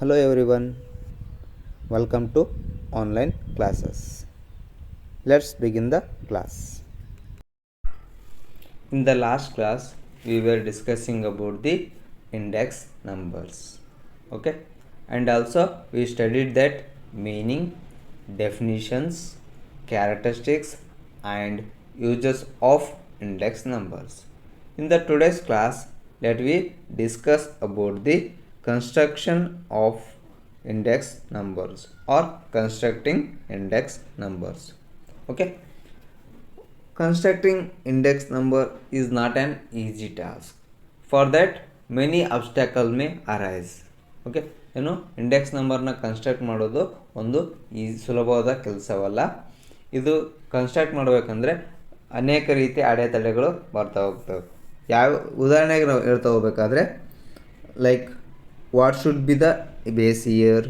Hello everyone, welcome to online classes. Let's begin the class. In the last class, we were discussing about the index numbers. Okay, and also we studied that meaning, definitions, characteristics, and uses of index numbers. In the today's class, let we discuss about the construction of index numbers or constructing index numbers. Okay, constructing index number is not an easy task. For that, many obstacles may arise. Okay ಏನು index ನಂಬರ್ನ construct ಮಾಡೋದು ಒಂದು ಈ ಸುಲಭವಾದ ಕೆಲಸವಲ್ಲ. ಇದು construct ಮಾಡಬೇಕಂದ್ರೆ ಅನೇಕ ರೀತಿ ಅಡೆತಡೆಗಳು ಬರ್ತಾ ಹೋಗ್ತವೆ. ಯಾವ ಉದಾಹರಣೆಗೆ ನಾವು ಹೇಳ್ತಾ ಹೋಗ್ಬೇಕಾದ್ರೆ like what should be the base year,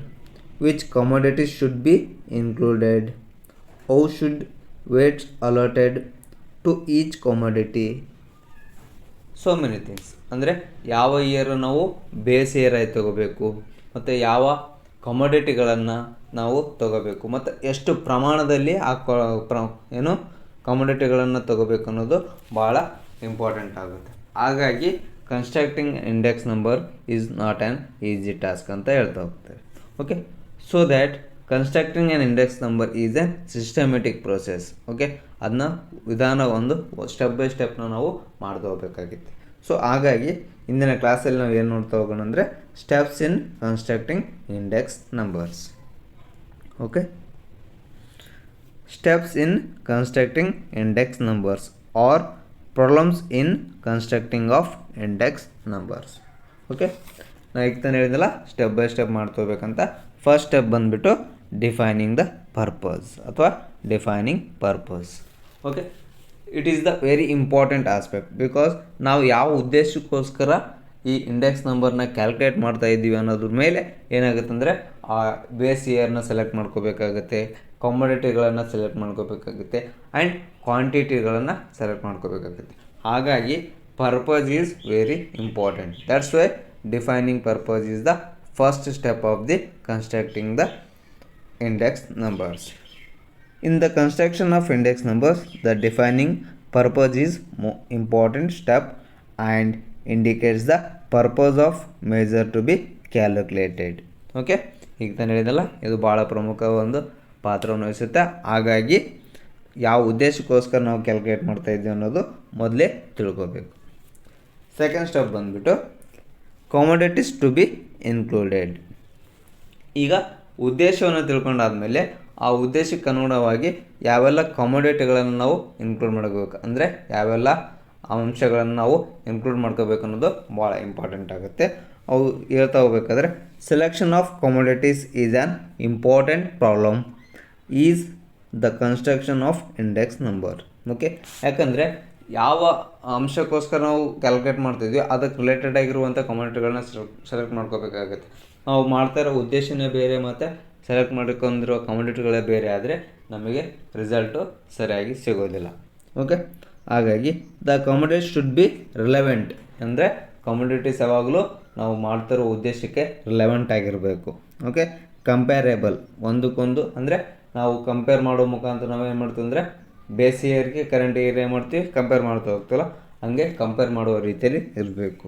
which commodities should be included, how should weights allotted to each commodity, so many things. ಅಂದರೆ ಯಾವ ಇಯರ್ ನಾವು ಬೇಸ್ ಇಯರ್ ಆಗಿ ತಗೋಬೇಕು, ಮತ್ತು ಯಾವ ಕಮೋಡಿಟಿಗಳನ್ನು ನಾವು ತಗೋಬೇಕು, ಮತ್ತು ಎಷ್ಟು ಪ್ರಮಾಣದಲ್ಲಿ ಆ ಏನು ಕಮೋಡಿಟಿಗಳನ್ನು ತಗೋಬೇಕು ಅನ್ನೋದು ಭಾಳ ಇಂಪಾರ್ಟೆಂಟ್ ಆಗುತ್ತೆ. ಹಾಗಾಗಿ constructing index number is not an easy task ಅಂತ ಹೇಳ್ತಾ ಹೋಗ್ತಾರೆ. Okay, so that constructing an index number is A systematic process. Okay, ಅದನ್ನ ವಿಧಾನ ಒಂದು ಸ್ಟೆಪ್ ಬೈ ಸ್ಟೆಪ್ನ ನಾವು ಮಾಡ್ತಾ ಹೋಗ್ಬೇಕಾಗಿತ್ತು. ಸೊ ಹಾಗಾಗಿ ಇಂದಿನ ಕ್ಲಾಸಲ್ಲಿ ನಾವು ಏನು ನೋಡ್ತಾ ಹೋಗೋಣ ಅಂದರೆ steps in constructing index numbers. Okay, steps in constructing index numbers are problems in constructing of index numbers. Okay, ನಾನು ಈಗ ತಾನು ಹೇಳಿದಲ್ಲ ಸ್ಟೆಪ್ ಬೈ ಸ್ಟೆಪ್ ಮಾಡ್ತಾ ಹೋಗ್ಬೇಕಂತ. ಫಸ್ಟ್ ಸ್ಟೆಪ್ ಬಂದುಬಿಟ್ಟು ಡಿಫೈನಿಂಗ್ ದ ಪರ್ಪಸ್ ಅಥವಾ defining purpose. Okay, it is the very important aspect. Because ನಾವು ಯಾವ ಉದ್ದೇಶಕ್ಕೋಸ್ಕರ ಈ ಇಂಡೆಕ್ಸ್ ನಂಬರ್ನ ಕ್ಯಾಲ್ಕುಲೇಟ್ ಮಾಡ್ತಾ ಇದ್ದೀವಿ ಅನ್ನೋದ್ರ ಮೇಲೆ ಏನಾಗುತ್ತೆ ಅಂದರೆ ಆ ಬೇಸ್ ಇಯರ್ನ ಸೆಲೆಕ್ಟ್ ಮಾಡ್ಕೋಬೇಕಾಗುತ್ತೆ, ಕಮೋಡಿಟಿಗಳನ್ನು ಸೆಲೆಕ್ಟ್ ಮಾಡ್ಕೋಬೇಕಾಗುತ್ತೆ, ಆ್ಯಂಡ್ ಕ್ವಾಂಟಿಟಿಗಳನ್ನು ಸೆಲೆಕ್ಟ್ ಮಾಡ್ಕೋಬೇಕಾಗುತ್ತೆ. ಹಾಗಾಗಿ purpose is very important. That's why defining purpose is the first step of the constructing the index numbers. In the construction of index numbers, the defining purpose is important step and indicates the purpose of measure to be calculated. Okay, ಈಗ ತಾನು ಹೇಳಿದಲ್ಲ ಇದು ಭಾಳ ಪ್ರಮುಖ ಒಂದು ಪಾತ್ರವನ್ನು ವಹಿಸುತ್ತೆ. ಹಾಗಾಗಿ ಯಾವ ಉದ್ದೇಶಕ್ಕೋಸ್ಕರ ನಾವು ಕ್ಯಾಲ್ಕುಲೇಟ್ ಮಾಡ್ತಾ ಇದ್ದೀವಿ ಅನ್ನೋದು ಮೊದಲೇ ತಿಳ್ಕೋಬೇಕು. ಸೆಕೆಂಡ್ ಸ್ಟೆಪ್ ಬಂದುಬಿಟ್ಟು ಕಮೋಡಿಟೀಸ್ ಟು ಬಿ ಇನ್ಕ್ಲೂಡೆಡ್. ಈಗ ಉದ್ದೇಶವನ್ನು ತಿಳ್ಕೊಂಡಾದಮೇಲೆ ಆ ಉದ್ದೇಶಕ್ಕೆ ಅನುಗುಣವಾಗಿ ಯಾವೆಲ್ಲ ಕಮೋಡಿಟಿಗಳನ್ನು ನಾವು ಇನ್ಕ್ಲೂಡ್ ಮಾಡ್ಕೋಬೇಕು, ಅಂದರೆ ಯಾವೆಲ್ಲ ಅಂಶಗಳನ್ನು ನಾವು ಇನ್ಕ್ಲೂಡ್ ಮಾಡ್ಕೋಬೇಕು ಅನ್ನೋದು ಭಾಳ ಇಂಪಾರ್ಟೆಂಟ್ ಆಗುತ್ತೆ. ಅವು ಹೇಳ್ತಾ ಹೋಗ್ಬೇಕಾದ್ರೆ selection of commodities is an important problem is the construction of index number. Okay, ಯಾಕಂದರೆ ಯಾವ ಅಂಶಕ್ಕೋಸ್ಕರ ನಾವು ಕ್ಯಾಲ್ಕುಲೇಟ್ ಮಾಡ್ತಿದ್ವಿ ಅದಕ್ಕೆ ರಿಲೇಟೆಡ್ ಆಗಿರುವಂಥ ಕಮೋಡಿಟಿಗಳನ್ನ ಸೆಲೆಕ್ಟ್ ಮಾಡ್ಕೋಬೇಕಾಗುತ್ತೆ. ನಾವು ಮಾಡ್ತಾ ಇರೋ ಉದ್ದೇಶನೇ ಬೇರೆ ಮತ್ತು ಸೆಲೆಕ್ಟ್ ಮಾಡ್ಕೊಂಡಿರೋ ಕಮೋಡಿಟಿಗಳೇ ಬೇರೆ ಆದರೆ ನಮಗೆ ರಿಸಲ್ಟು ಸರಿಯಾಗಿ ಸಿಗೋದಿಲ್ಲ. ಓಕೆ, ಹಾಗಾಗಿ the commodities should B relevant. ಅಂದರೆ ಕಮೋಡಿಟೀಸ್ ಯಾವಾಗಲೂ ನಾವು ಮಾಡ್ತಿರೋ ಉದ್ದೇಶಕ್ಕೆ ರಿಲೆವೆಂಟ್ ಆಗಿರಬೇಕು. ಓಕೆ, ಕಂಪ್ಯಾರೇಬಲ್ ಒಂದಕ್ಕೊಂದು, ಅಂದರೆ ನಾವು ಕಂಪೇರ್ ಮಾಡೋ ಮುಖಾಂತರ ನಾವೇನು ಮಾಡ್ತೀವಿ ಅಂದರೆ ಬೇಸ್ ಇಯರ್ಗೆ ಕರೆಂಟ್ ಇಯರ್ ಏನು ಮಾಡ್ತೀವಿ ಕಂಪೇರ್ ಮಾಡ್ತಾ ಹೋಗ್ತೀವಲ್ಲ ಹಾಗೆ ಕಂಪೇರ್ ಮಾಡುವ ರೀತಿಯಲ್ಲಿ ಇರಬೇಕು.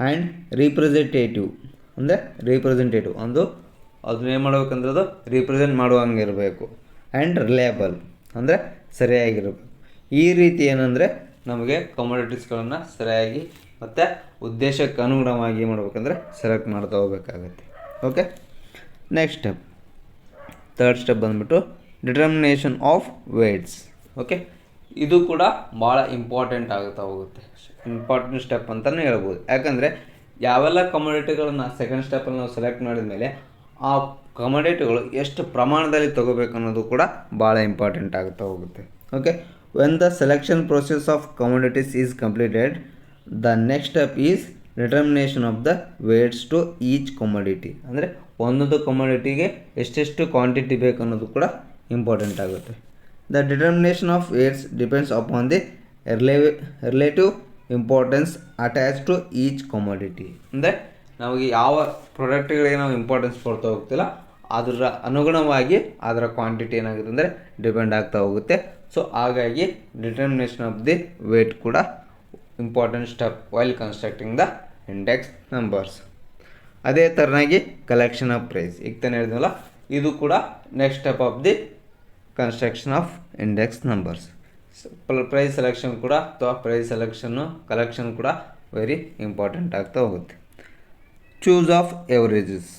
ಆ್ಯಂಡ್ ರಿಪ್ರೆಸೆಂಟೇಟಿವ್ ಅಂದರೆ ರಿಪ್ರೆಸೆಂಟೇಟಿವ್ ಒಂದು ಅದನ್ನ ಏನು ಮಾಡ್ಬೇಕಂದ್ರೆ ಅದು ರಿಪ್ರೆಸೆಂಟ್ ಮಾಡುವಂಗೆ ಇರಬೇಕು. ಆ್ಯಂಡ್ ರಿಲಯಬಲ್ ಅಂದರೆ ಸರಿಯಾಗಿರಬೇಕು. ಈ ರೀತಿ ಏನಂದರೆ ನಮಗೆ ಕಮೋಡಿಟೀಸ್ಗಳನ್ನು ಸರಿಯಾಗಿ ಮತ್ತು ಉದ್ದೇಶಕ್ಕೆ ಅನುಗುಣವಾಗಿ ಮಾಡ್ಬೇಕಂದ್ರೆ ಸೆಲೆಕ್ಟ್ ಮಾಡ್ತಾ ಹೋಗ್ಬೇಕಾಗತ್ತೆ. Okay, next step third step ಬಂದುಬಿಟ್ಟು ಡಿಟರ್ಮಿನೇಷನ್ ಆಫ್ ವೇಟ್ಸ್. ಓಕೆ, ಇದು ಕೂಡ ಭಾಳ ಇಂಪಾರ್ಟೆಂಟ್ ಆಗುತ್ತಾ ಹೋಗುತ್ತೆ. ಇಂಪಾರ್ಟೆಂಟ್ ಸ್ಟೆಪ್ ಅಂತಲೇ ಹೇಳ್ಬೋದು. ಯಾಕಂದರೆ ಯಾವೆಲ್ಲ ಕಮೋಡಿಟಿಗಳನ್ನ ಸೆಕೆಂಡ್ ಸ್ಟೆಪ್ಪಲ್ಲಿ ನಾವು ಸೆಲೆಕ್ಟ್ ಮಾಡಿದ ಮೇಲೆ ಆ ಕಮೋಡಿಟಿಗಳು ಎಷ್ಟು ಪ್ರಮಾಣದಲ್ಲಿ ತೊಗೋಬೇಕು ಅನ್ನೋದು ಕೂಡ ಭಾಳ ಇಂಪಾರ್ಟೆಂಟ್ ಆಗುತ್ತಾ ಹೋಗುತ್ತೆ. Okay, when the selection process of commodities is completed, the next step is determination of the weights to each commodity. ಅಂದರೆ ಒಂದೊಂದು ಕಮೋಡಿಟಿಗೆ ಎಷ್ಟೆಷ್ಟು ಕ್ವಾಂಟಿಟಿ ಬೇಕು ಅನ್ನೋದು ಕೂಡ ಇಂಪಾರ್ಟೆಂಟ್ ಆಗುತ್ತೆ. The determination of weights depends upon the relative importance attach to each commodity. ಅಂದರೆ ನಮಗೆ ಯಾವ ಪ್ರಾಡಕ್ಟ್ಗಳಿಗೆ ನಾವು ಇಂಪಾರ್ಟೆನ್ಸ್ ಕೊಡ್ತಾ ಹೋಗ್ತಿಲ್ಲ ಅದರ ಅನುಗುಣವಾಗಿ ಅದರ ಕ್ವಾಂಟಿಟಿ ಏನಾಗುತ್ತೆ ಅಂದರೆ ಡಿಪೆಂಡ್ ಆಗ್ತಾ ಹೋಗುತ್ತೆ. ಸೊ ಹಾಗಾಗಿ ಡಿಟರ್ಮಿನೇಷನ್ ಆಫ್ ದಿ ವೇಟ್ ಕೂಡ important step while constructing the index numbers. ಅದೇ ಥರನಾಗಿ ಕಲೆಕ್ಷನ್ ಆಫ್ ಪ್ರೈಸ್ ಈಗ ತಾನೇ ಹೇಳಿದ್ವಲ್ಲ, ಇದು ಕೂಡ next step of the construction of index numbers. Price selection ಕೂಡ ಅಥವಾ ಪ್ರೈಸ್ ಸೆಲೆಕ್ಷನ್ನು ಕಲೆಕ್ಷನ್ ಕೂಡ ವೆರಿ ಇಂಪಾರ್ಟೆಂಟ್ ಆಗ್ತಾ ಹೋಗುತ್ತೆ. ಚೂಸ್ ಆಫ್ ಎವರೇಜಸ್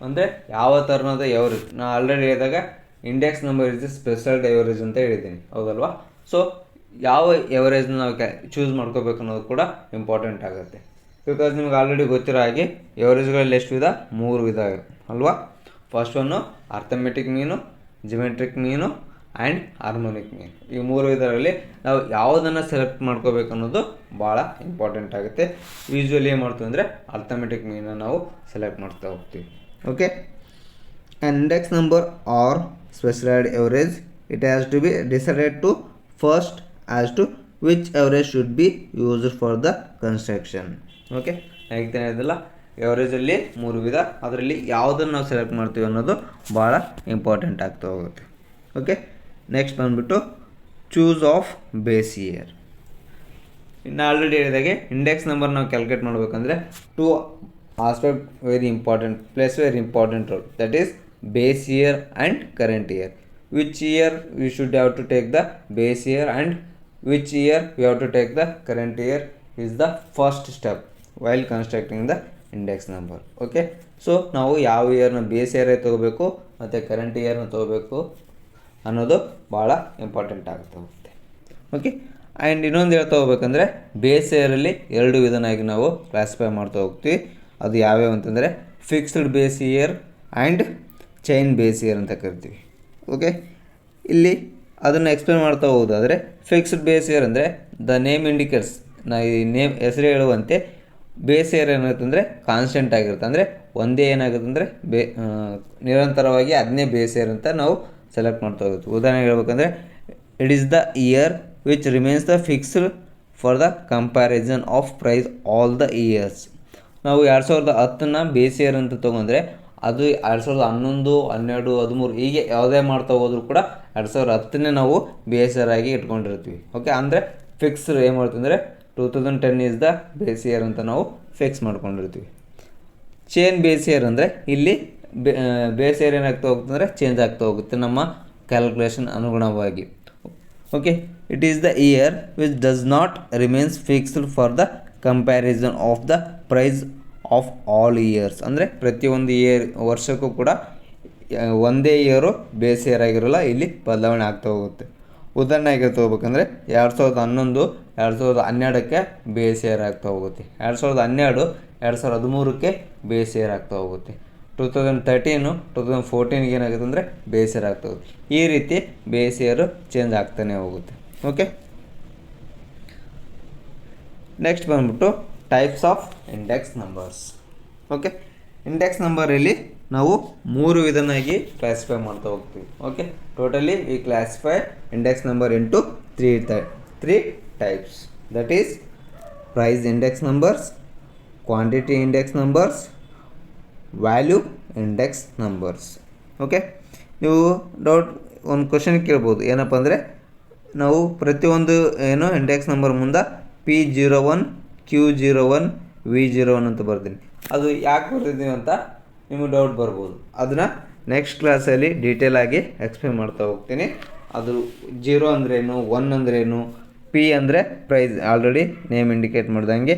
ಅಂದರೆ ಯಾವ ಥರನಾದ ಎವರೇಜ್, ನಾನು ಆಲ್ರೆಡಿ ಹೇಳಿದಾಗ index number is specialised average ಅಂತ ಹೇಳಿದ್ದೀನಿ, ಹೌದಲ್ವಾ? ಸೊ ಯಾವ ಎವರೇಜ್ನ ನಾವು ಚೂಸ್ ಮಾಡ್ಕೋಬೇಕು ಅನ್ನೋದು ಕೂಡ ಇಂಪಾರ್ಟೆಂಟ್ ಆಗುತ್ತೆ. ಬಿಕಾಸ್ ನಿಮ್ಗೆ ಆಲ್ರೆಡಿ ಗೊತ್ತಿರೋ ಹಾಗೆ ಎವರೇಜ್ಗಳಲ್ಲಿ ಎಷ್ಟು ವಿಧ? 3 ವಿಧ ಅಲ್ವಾ? ಫಸ್ಟ್ ಒನ್ನು ಅರ್ಥಮೆಟಿಕ್ ಮೀನು, ಜಿಮೆಟ್ರಿಕ್ ಮೀನು ಆ್ಯಂಡ್ ಹಾರ್ಮೋನಿಕ್ ಮೀನ್. ಈ 3 ಇದರಲ್ಲಿ ನಾವು ಯಾವುದನ್ನು ಸೆಲೆಕ್ಟ್ ಮಾಡ್ಕೋಬೇಕು ಅನ್ನೋದು ಭಾಳ ಇಂಪಾರ್ಟೆಂಟ್ ಆಗುತ್ತೆ. ಯೂಶ್ವಲಿ ಏನು ಮಾಡ್ತೀವಿ ಅಂದರೆ ಅರ್ಥಮೆಟಿಕ್ ಮೀನನ್ನು ನಾವು ಸೆಲೆಕ್ಟ್ ಮಾಡ್ತಾ ಹೋಗ್ತೀವಿ. Okay, index number are specialised average it has to be decided to first as to which average should be used for the construction. Okay, ಹೇಳ್ತೇನೆ ಇದೆಲ್ಲ ಎವರೇಜಲ್ಲಿ 3 ವಿಧ, ಅದರಲ್ಲಿ ಯಾವುದನ್ನು ನಾವು ಸೆಲೆಕ್ಟ್ ಮಾಡ್ತೀವಿ ಅನ್ನೋದು ಭಾಳ ಇಂಪಾರ್ಟೆಂಟ್ ಆಗ್ತಾ ಹೋಗುತ್ತೆ. ಓಕೆ, ನೆಕ್ಸ್ಟ್ ಬಂದುಬಿಟ್ಟು ಚೂಸ್ ಆಫ್ ಬೇಸ್ ಇಯರ್. ಇನ್ನು ಆಲ್ರೆಡಿ ಹೇಳಿದಾಗೆ ಇಂಡೆಕ್ಸ್ ನಂಬರ್ ನಾವು ಕ್ಯಾಲ್ಕುಲೇಟ್ ಮಾಡಬೇಕಂದ್ರೆ 2 aspect very important, place very important role, that is base year and current year. Which year we should have to take the base year and which year we have to take the current year is the first step while constructing the index number. Okay, so ನಾವು ಯಾವ ಇಯರ್ನ base ಇಯರೇ ತೊಗೋಬೇಕು ಮತ್ತು current ಇಯರ್ನ ತೊಗೋಬೇಕು ಅನ್ನೋದು ಭಾಳ important ಆಗ್ತಾ ಹೋಗುತ್ತೆ. Okay, and ಇನ್ನೊಂದು ಹೇಳ್ತಾ ಹೋಗ್ಬೇಕಂದ್ರೆ ಬೇಸ್ ಇಯರಲ್ಲಿ 2 ವಿಧನಾಗಿ ನಾವು ಕ್ಲಾಸಿಫೈ ಮಾಡ್ತಾ ಹೋಗ್ತೀವಿ. ಅದು ಯಾವ್ಯಾವ ಅಂತಂದರೆ fixed base year and chain base year ಅಂತ ಕರಿತೀವಿ. ಓಕೆ, ಇಲ್ಲಿ ಅದನ್ನು ಎಕ್ಸ್ಪ್ಲೇನ್ ಮಾಡ್ತಾ ಹೋಗೋದಾದರೆ ಫಿಕ್ಸ್ಡ್ ಬೇಸ್ ಇಯರ್ ಅಂದರೆ ದ ನೇಮ್ ಇಂಡಿಕೇಟ್ಸ್, ಈ ನೇಮ್ ಹೆಸರು ಹೇಳುವಂತೆ ಬೇಸ್ ಇಯರ್ ಏನಾಗುತ್ತೆ ಅಂದರೆ ಕಾನ್ಸ್ಟೆಂಟ್ ಆಗಿರುತ್ತೆ, ಅಂದರೆ ಒಂದೇ ಏನಾಗುತ್ತೆ ಅಂದರೆ ನಿರಂತರವಾಗಿ ಅದನ್ನೇ ಬೇಸ್ ಇಯರ್ ಅಂತ ನಾವು ಸೆಲೆಕ್ಟ್ ಮಾಡ್ತಾ ಹೋಗುತ್ತೆ. ಉದಾಹರಣೆ ಹೇಳ್ಬೇಕಂದ್ರೆ it is the year which remains the fixed for the comparison of price all the years. ನಾವು 2010ನ ಬೇಸ್ ಇಯರ್ ಅಂತ ತೊಗೊಂಡ್ರೆ ಅದು 2011, 12, 13 ಹೀಗೆ ಯಾವುದೇ ಮಾಡ್ತಾ ಹೋದರೂ ಕೂಡ 2010ನೇ ನಾವು ಬೇಸ್ ಇಯರ್ ಆಗಿ ಇಟ್ಕೊಂಡಿರ್ತೀವಿ. ಓಕೆ, ಅಂದರೆ ಫಿಕ್ಸ್ ಏನು ಮಾಡ್ತೀವಿ ಅಂದರೆ 2010 ಈಸ್ ದ ಬೇಸ್ ಇಯರ್ ಅಂತ ನಾವು ಫಿಕ್ಸ್ ಮಾಡ್ಕೊಂಡಿರ್ತೀವಿ. ಚೇನ್ ಬೇಸ್ ಇಯರ್ ಅಂದರೆ ಇಲ್ಲಿ ಬೇಸ್ ಇಯರ್ ಏನಾಗ್ತಾ ಹೋಗುತ್ತೆ ಅಂದರೆ ಚೇಂಜ್ ಆಗ್ತಾ ಹೋಗುತ್ತೆ ನಮ್ಮ ಕ್ಯಾಲ್ಕುಲೇಷನ್ ಅನುಗುಣವಾಗಿ. Okay, it is the year which does not remains fixed for the comparison of the price of all years. ಅಂದರೆ ಪ್ರತಿಯೊಂದು ವರ್ಷಕ್ಕೂ ಕೂಡ ಒಂದೇ ಇಯರು ಬೇಸ್ ಇಯರ್ ಆಗಿರೋಲ್ಲ, ಇಲ್ಲಿ ಬದಲಾವಣೆ ಆಗ್ತಾ ಹೋಗುತ್ತೆ. ಉದಾಹರಣೆಗೆ ತೊಗೋಬೇಕಂದ್ರೆ 2011, 2012ಕ್ಕೆ ಬೇಸ್ ಇಯರ್ ಆಗ್ತಾ ಹೋಗುತ್ತೆ, 2012, 2013ಕ್ಕೆ ಬೇಸ್ ಇಯರ್ ಆಗ್ತಾ ಹೋಗುತ್ತೆ, 2013, 2014ಗೆ ಏನಾಗುತ್ತೆ ಅಂದರೆ ಬೇಸ್ ಇಯರ್ ಆಗ್ತಾ ಹೋಗುತ್ತೆ. ಈ ರೀತಿ ಬೇಸ್ ಇಯರು ಚೇಂಜ್ ಆಗ್ತಾನೆ ಹೋಗುತ್ತೆ. ಓಕೆ, ನೆಕ್ಸ್ಟ್ ಬಂದ್ಬಿಟ್ಟು types of index numbers. Okay, index ನಂಬರಲ್ಲಿ ನಾವು 3 ವಿಧನಾಗಿ ಕ್ಲಾಸಿಫೈ ಮಾಡ್ತಾ ಹೋಗ್ತೀವಿ. Okay, totally we classify index number into 3 types, that is price index numbers, quantity index numbers, value index numbers. Okay, ನೀವು ಒಂದು ಕ್ವಶನ್ ಕೇಳ್ಬೋದು, ಏನಪ್ಪ ಅಂದರೆ ನಾವು ಪ್ರತಿಯೊಂದು ಇಂಡೆಕ್ಸ್ ನಂಬರ್ ಮುಂದೆ P01, Q01, V01 ಅಂತ ಬರ್ತೀನಿ. ಅದು ಯಾಕೆ ಬರ್ತಿದ್ದೀವಿ ಅಂತ ನಿಮಗೆ ಡೌಟ್ ಬರ್ಬೋದು. ಅದನ್ನು ನೆಕ್ಸ್ಟ್ ಕ್ಲಾಸಲ್ಲಿ ಡೀಟೇಲಾಗಿ ಎಕ್ಸ್ಪ್ಲೇನ್ ಮಾಡ್ತಾ ಹೋಗ್ತೀನಿ. ಅದು 0 ಅಂದ್ರೇನು, 1 ಅಂದ್ರೇನು, P ಅಂದರೆ ಪ್ರೈಸ್ ಆಲ್ರೆಡಿ ನೇಮ್ ಇಂಡಿಕೇಟ್ ಮಾಡ್ದಂಗೆ,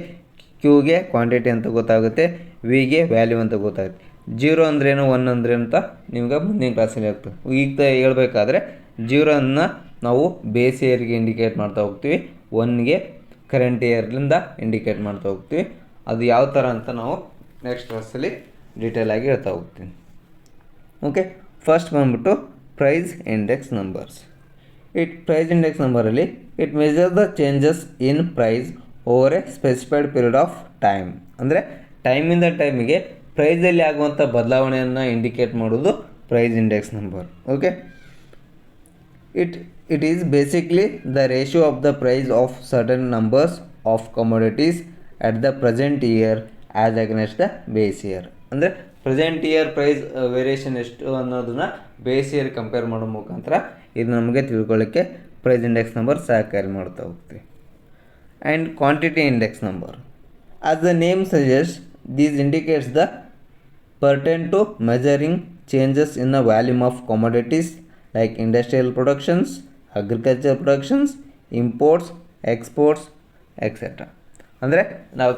Qಗೆ ಕ್ವಾಂಟಿಟಿ ಅಂತ ಗೊತ್ತಾಗುತ್ತೆ, Vಗೆ ವ್ಯಾಲ್ಯೂ ಅಂತ ಗೊತ್ತಾಗುತ್ತೆ. 0 ಅಂದ್ರೇನು, 1 ಅಂದ್ರೇನು ಅಂತ ನಿಮ್ಗೆ ಮುಂದಿನ ಕ್ಲಾಸಲ್ಲಿ ಆಗ್ತದೆ. ಈಗ ಹೇಳ್ಬೇಕಾದ್ರೆ 0 ನಾವು ಬೇಸ್ ಇಯರ್ಗೆ ಇಂಡಿಕೇಟ್ ಮಾಡ್ತಾ ಹೋಗ್ತೀವಿ, 1ಗೆ ಕರೆಂಟ್ ಇಯರ್ಲಿಂದ ಇಂಡಿಕೇಟ್ ಮಾಡ್ತಾ ಹೋಗ್ತೀವಿ. ಅದು ಯಾವ ಥರ ಅಂತ ನಾವು ನೆಕ್ಸ್ಟ್ ಕ್ಲಾಸಲ್ಲಿ ಡೀಟೇಲಾಗಿ ಹೇಳ್ತಾ ಹೋಗ್ತೀನಿ. ಓಕೆ, ಫಸ್ಟ್ ಬಂದ್ಬಿಟ್ಟು price index numbers. Price index ನಂಬರಲ್ಲಿ it measure the changes in price over a specified period of time. ಅಂದರೆ ಟೈಮಿಂದ ಟೈಮಿಗೆ ಪ್ರೈಸಲ್ಲಿ ಆಗುವಂಥ ಬದಲಾವಣೆಯನ್ನು ಇಂಡಿಕೇಟ್ ಮಾಡೋದು price index number. Okay, it is basically the ratio of the price of certain numbers of commodities at the present year as against the base year. ಅಂದರೆ present year price variation ಎಷ್ಟು ಅನ್ನೋದನ್ನು base year compare ಮಾಡೋ ಮುಖಾಂತರ ಇದು ನಮಗೆ ತಿಳ್ಕೊಳ್ಳೋಕ್ಕೆ price index number ಸಹಕಾರಿ ಮಾಡ್ತಾ ಹೋಗ್ತೀವಿ. And quantity index number, as the name suggests, these indicates the pertain to measuring changes in the volume of commodities like industrial productions, agriculture productions, imports, exports, etc. ಅಂದರೆ ನಾವು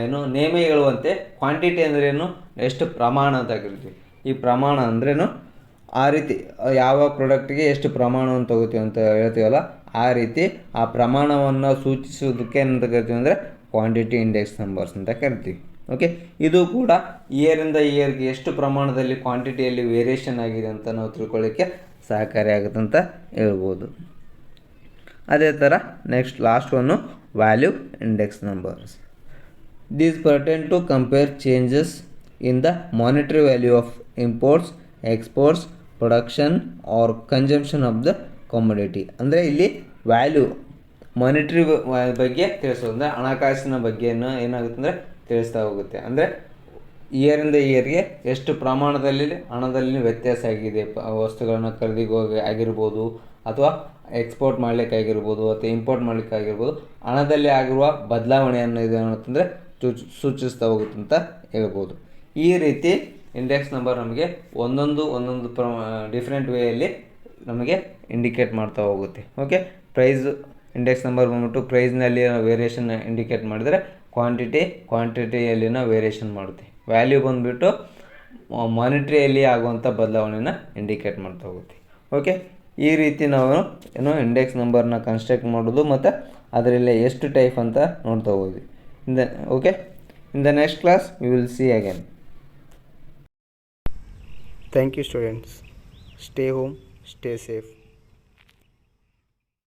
ಏನು ನೇಮೇ ಹೇಳುವಂತೆ quantity ಅಂದ್ರೇನು, ಎಷ್ಟು ಪ್ರಮಾಣ ಅಂತ ಕರಿತೀವಿ. ಈ ಪ್ರಮಾಣ ಅಂದ್ರೇನು, ಆ ರೀತಿ ಯಾವ ಪ್ರಾಡಕ್ಟ್ಗೆ ಎಷ್ಟು ಪ್ರಮಾಣವನ್ನು ತಗೋತೀವಿ ಅಂತ ಹೇಳ್ತೀವಲ್ಲ, ಆ ರೀತಿ ಆ ಪ್ರಮಾಣವನ್ನು ಸೂಚಿಸೋದಕ್ಕೆ ಏನಂತ ಕರಿತೀವಿ ಅಂದರೆ ಕ್ವಾಂಟಿಟಿ ಇಂಡೆಕ್ಸ್ ನಂಬರ್ಸ್ ಅಂತ ಕರಿತೀವಿ. ಓಕೆ, ಇದು ಕೂಡ ಇಯರಿಂದ ಇಯರ್ಗೆ ಎಷ್ಟು ಪ್ರಮಾಣದಲ್ಲಿ ಕ್ವಾಂಟಿಟಿಯಲ್ಲಿ ವೇರಿಯೇಷನ್ ಆಗಿದೆ ಅಂತ ನಾವು ತಿಳ್ಕೊಳ್ಳೋಕ್ಕೆ ಸಹಕಾರಿಯಾಗುತ್ತೆ ಅಂತ ಹೇಳ್ಬೋದು. ಅದೇ ಥರ next last one value index numbers. These pertain to compare changes in the monetary value of imports, exports, production or consumption of the commodity. ಅಂದರೆ ಇಲ್ಲಿ ವ್ಯಾಲ್ಯೂ ಮಾನಿಟರಿ ಬಗ್ಗೆ ತಿಳಿಸೋದು, ಅಂದರೆ ಹಣಕಾಸಿನ ಬಗ್ಗೆ ಏನಾಗುತ್ತೆ ಅಂದರೆ ತಿಳಿಸ್ತಾ ಹೋಗುತ್ತೆ. ಅಂದರೆ ಇಯರಿಂದ ಇಯರ್ಗೆ ಎಷ್ಟು ಪ್ರಮಾಣದಲ್ಲಿ ಹಣದಲ್ಲಿ ವ್ಯತ್ಯಾಸ ಆಗಿದೆ, ವಸ್ತುಗಳನ್ನು ಖರೀದಿಗೆ ಆಗಿರ್ಬೋದು, ಅಥವಾ ಎಕ್ಸ್ಪೋರ್ಟ್ ಮಾಡಲಿಕ್ಕಾಗಿರ್ಬೋದು, ಅಥವಾ ಇಂಪೋರ್ಟ್ ಮಾಡಲಿಕ್ಕಾಗಿರ್ಬೋದು, ಹಣದಲ್ಲಿ ಆಗಿರುವ ಬದಲಾವಣೆಯನ್ನು ಇದೇನಂತಂದರೆ ಸೂಚಿಸ್ತಾ ಹೋಗುತ್ತೆ ಅಂತ ಹೇಳ್ಬೋದು. ಈ ರೀತಿ ಇಂಡೆಕ್ಸ್ ನಂಬರ್ ನಮಗೆ ಒಂದೊಂದು ಡಿಫ್ರೆಂಟ್ ವೇಯಲ್ಲಿ ನಮಗೆ ಇಂಡಿಕೇಟ್ ಮಾಡ್ತಾ ಹೋಗುತ್ತೆ. ಓಕೆ, ಪ್ರೈಸ್ ಇಂಡೆಕ್ಸ್ ನಂಬರ್ ಬಂದ್ಬಿಟ್ಟು ಪ್ರೈಸ್ನಲ್ಲಿ ವೇರಿಯೇಷನ್ ಇಂಡಿಕೇಟ್ ಮಾಡಿದರೆ ಕ್ವಾಂಟಿಟಿಯಲ್ಲಿನ ವೇರಿಯೇಷನ್ ಮಾಡುತ್ತೆ. ವ್ಯಾಲ್ಯೂ ಬಂದುಬಿಟ್ಟು ಮಾನಿಟ್ರಿಯಲ್ಲಿ ಆಗುವಂಥ ಬದಲಾವಣೆನ ಇಂಡಿಕೇಟ್ ಮಾಡ್ತಾ ಹೋಗುತ್ತೆ. ಓಕೆ, ಈ ರೀತಿ ನಾವು ಇಂಡೆಕ್ಸ್ ನಂಬರ್ನ ಕನ್ಸ್ಟ್ರಕ್ಟ್ ಮಾಡೋದು ಮತ್ತು ಅದರಲ್ಲಿ ಎಷ್ಟು ಟೈಪ್ ಅಂತ ನೋಡ್ತಾ ಹೋದ್ವಿ. In the next class we will see again. Thank you students. Stay home, stay safe.